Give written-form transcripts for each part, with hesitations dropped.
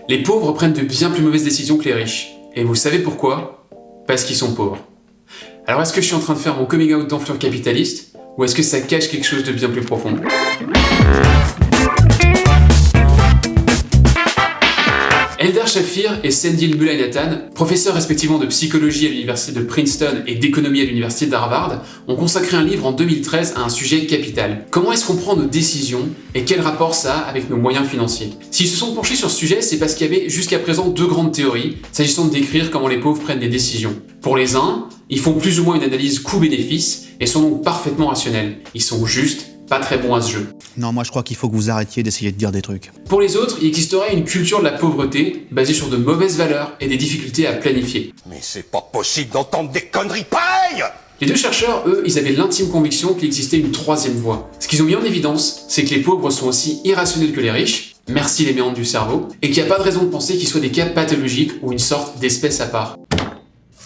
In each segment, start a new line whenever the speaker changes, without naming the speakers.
Les pauvres prennent de bien plus mauvaises décisions que les riches. Et vous savez pourquoi? Parce qu'ils sont pauvres. Alors est-ce que je suis en train de faire mon coming out d'enflure capitaliste? Ou est-ce que ça cache quelque chose de bien plus profond? Eldar Shafir et Sendil Mullainathan, professeurs respectivement de psychologie à l'université de Princeton et d'économie à l'université d'Harvard, ont consacré un livre en 2013 à un sujet capital. Comment est-ce qu'on prend nos décisions et quel rapport ça a avec nos moyens financiers? S'ils se sont penchés sur ce sujet, c'est parce qu'il y avait jusqu'à présent deux grandes théories s'agissant de décrire comment les pauvres prennent des décisions. Pour les uns, ils font plus ou moins une analyse coût-bénéfice et sont donc parfaitement rationnels. Ils sont juste pas très bons à ce jeu.
Non, moi je crois qu'il faut que vous arrêtiez d'essayer de dire des trucs.
Pour les autres, il existerait une culture de la pauvreté basée sur de mauvaises valeurs et des difficultés à planifier.
Mais c'est pas possible d'entendre des conneries pareilles!
Les deux chercheurs, eux, ils avaient l'intime conviction qu'il existait une troisième voie. Ce qu'ils ont mis en évidence, c'est que les pauvres sont aussi irrationnels que les riches, merci les méandres du cerveau, et qu'il n'y a pas de raison de penser qu'ils soient des cas pathologiques ou une sorte d'espèce à part.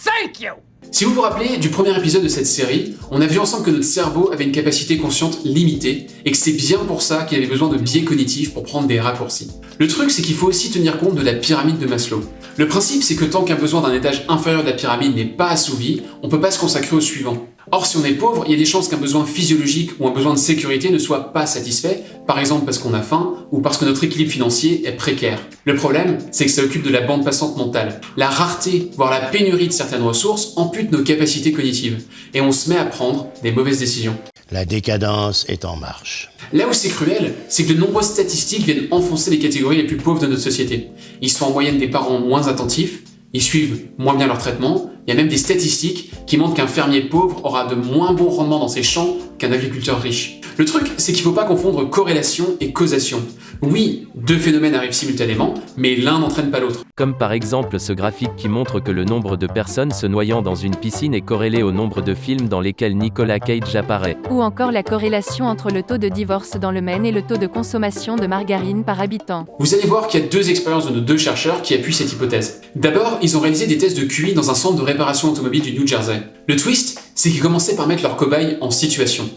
Thank you!
Si vous vous rappelez du premier épisode de cette série, on a vu ensemble que notre cerveau avait une capacité consciente limitée et que c'est bien pour ça qu'il avait besoin de biais cognitifs pour prendre des raccourcis. Le truc, c'est qu'il faut aussi tenir compte de la pyramide de Maslow. Le principe, c'est que tant qu'un besoin d'un étage inférieur de la pyramide n'est pas assouvi, on peut pas se consacrer au suivant. Or, si on est pauvre, il y a des chances qu'un besoin physiologique ou un besoin de sécurité ne soit pas satisfait, par exemple parce qu'on a faim ou parce que notre équilibre financier est précaire. Le problème, c'est que ça occupe de la bande passante mentale. La rareté, voire la pénurie de certaines ressources ampute nos capacités cognitives, et on se met à prendre des mauvaises décisions.
La décadence est en marche.
Là où c'est cruel, c'est que de nombreuses statistiques viennent enfoncer les catégories les plus pauvres de notre société. Ils sont en moyenne des parents moins attentifs, ils suivent moins bien leur traitement, il y a même des statistiques qui montrent qu'un fermier pauvre aura de moins bons rendements dans ses champs qu'un agriculteur riche. Le truc, c'est qu'il ne faut pas confondre corrélation et causation. Oui, deux phénomènes arrivent simultanément, mais l'un n'entraîne pas l'autre.
Comme par exemple ce graphique qui montre que le nombre de personnes se noyant dans une piscine est corrélé au nombre de films dans lesquels Nicolas Cage apparaît.
Ou encore la corrélation entre le taux de divorce dans le Maine et le taux de consommation de margarine par habitant.
Vous allez voir qu'il y a deux expériences de nos deux chercheurs qui appuient cette hypothèse. D'abord, ils ont réalisé des tests de QI dans un centre de réparation automobile du New Jersey. Le twist, c'est qu'ils commençaient par mettre leurs cobayes en situation.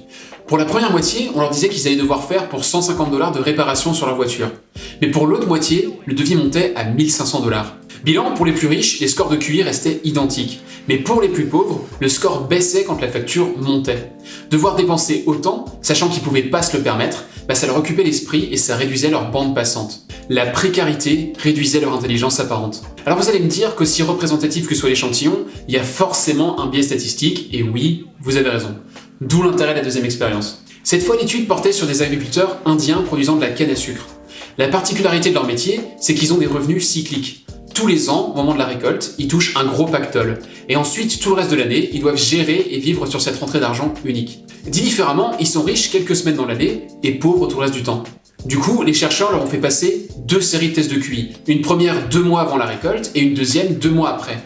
Pour la première moitié, on leur disait qu'ils allaient devoir faire pour $150 de réparation sur leur voiture. Mais pour l'autre moitié, le devis montait à $1500. Bilan, pour les plus riches, les scores de QI restaient identiques. Mais pour les plus pauvres, le score baissait quand la facture montait. Devoir dépenser autant, sachant qu'ils pouvaient pas se le permettre, ça leur occupait l'esprit et ça réduisait leur bande passante. La précarité réduisait leur intelligence apparente. Alors vous allez me dire qu'aussi représentatif que soit l'échantillon, il y a forcément un biais statistique, et oui, vous avez raison. D'où l'intérêt de la deuxième expérience. Cette fois, l'étude portait sur des agriculteurs indiens produisant de la canne à sucre. La particularité de leur métier, c'est qu'ils ont des revenus cycliques. Tous les ans, au moment de la récolte, ils touchent un gros pactole. Et ensuite, tout le reste de l'année, ils doivent gérer et vivre sur cette rentrée d'argent unique. Dit différemment, ils sont riches quelques semaines dans l'année et pauvres tout le reste du temps. Du coup, les chercheurs leur ont fait passer deux séries de tests de QI. Une première 2 mois avant la récolte et une deuxième 2 mois après.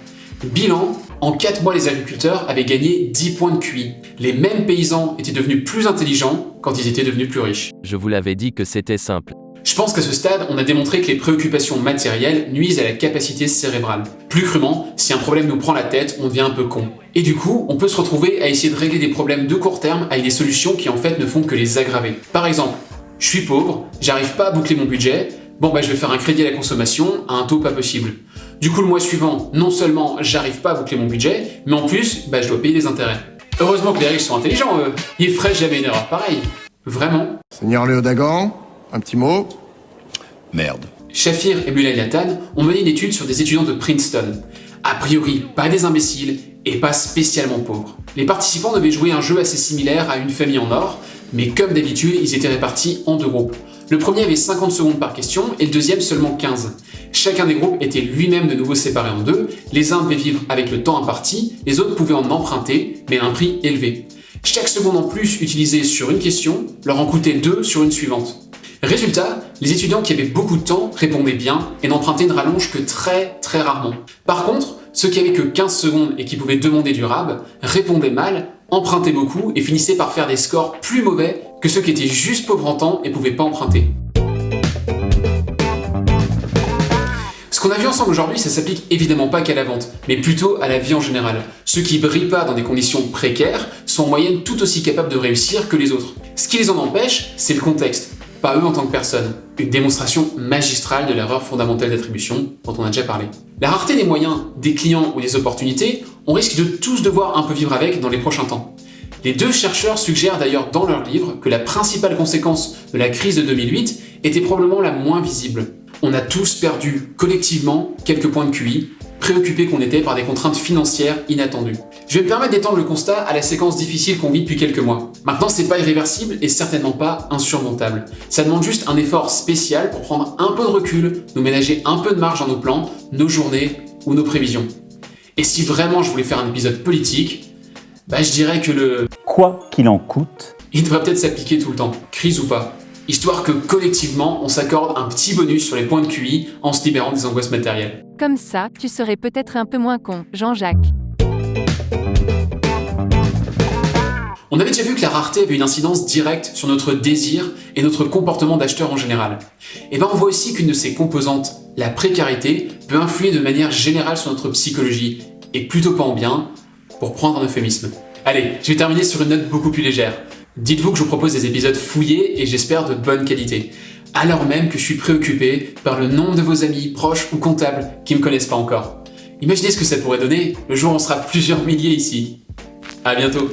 Bilan, en 4 mois, les agriculteurs avaient gagné 10 points de QI. Les mêmes paysans étaient devenus plus intelligents quand ils étaient devenus plus riches.
Je vous l'avais dit que c'était simple.
Je pense qu'à ce stade, on a démontré que les préoccupations matérielles nuisent à la capacité cérébrale. Plus crûment, si un problème nous prend la tête, on devient un peu con. Et du coup, on peut se retrouver à essayer de régler des problèmes de court terme avec des solutions qui en fait ne font que les aggraver. Par exemple, je suis pauvre, j'arrive pas à boucler mon budget, je vais faire un crédit à la consommation à un taux pas possible. Du coup, le mois suivant, non seulement j'arrive pas à boucler mon budget, mais en plus, je dois payer des intérêts. Heureusement que les riches sont intelligents, eux. Ils feraient jamais une erreur pareille. Vraiment.
Seigneur Léo Dagan, un petit mot.
Merde.
Shafir et Mullainathan ont mené une étude sur des étudiants de Princeton. A priori, pas des imbéciles et pas spécialement pauvres. Les participants devaient jouer un jeu assez similaire à Une famille en or, mais comme d'habitude, ils étaient répartis en deux groupes. Le premier avait 50 secondes par question et le deuxième seulement 15. Chacun des groupes était lui-même de nouveau séparé en deux, les uns devaient vivre avec le temps imparti, les autres pouvaient en emprunter, mais à un prix élevé. Chaque seconde en plus utilisée sur une question leur en coûtait 2 sur une suivante. Résultat, les étudiants qui avaient beaucoup de temps répondaient bien et n'empruntaient une rallonge que très rarement. Par contre, ceux qui avaient que 15 secondes et qui pouvaient demander du RAB répondaient mal, empruntaient beaucoup et finissaient par faire des scores plus mauvais que ceux qui étaient juste pauvres en temps et pouvaient pas emprunter. Ce qu'on a vu ensemble aujourd'hui, ça s'applique évidemment pas qu'à la vente, mais plutôt à la vie en général. Ceux qui brillent pas dans des conditions précaires sont en moyenne tout aussi capables de réussir que les autres. Ce qui les en empêche, c'est le contexte. pas eux en tant que personne. Une démonstration magistrale de l'erreur fondamentale d'attribution dont on a déjà parlé. La rareté des moyens, des clients ou des opportunités, on risque de tous devoir un peu vivre avec dans les prochains temps. Les deux chercheurs suggèrent d'ailleurs dans leur livre que la principale conséquence de la crise de 2008 était probablement la moins visible. On a tous perdu collectivement quelques points de QI, préoccupés qu'on était par des contraintes financières inattendues. Je vais me permettre d'étendre le constat à la séquence difficile qu'on vit depuis quelques mois. Maintenant, c'est pas irréversible et certainement pas insurmontable. Ça demande juste un effort spécial pour prendre un peu de recul, nous ménager un peu de marge dans nos plans, nos journées ou nos prévisions. Et si vraiment je voulais faire un épisode politique, je dirais que le «
quoi qu'il en coûte »,
il devrait peut-être s'appliquer tout le temps, crise ou pas. Histoire que collectivement, on s'accorde un petit bonus sur les points de QI en se libérant des angoisses matérielles.
Comme ça, tu serais peut-être un peu moins con, Jean-Jacques.
On avait déjà vu que la rareté avait une incidence directe sur notre désir et notre comportement d'acheteur en général. Et on voit aussi qu'une de ses composantes, la précarité, peut influer de manière générale sur notre psychologie, et plutôt pas en bien, pour prendre un euphémisme. Allez, je vais terminer sur une note beaucoup plus légère. Dites-vous que je vous propose des épisodes fouillés et j'espère de bonne qualité, alors même que je suis préoccupé par le nombre de vos amis, proches ou comptables qui me connaissent pas encore. Imaginez ce que ça pourrait donner le jour où on sera plusieurs milliers ici. À bientôt.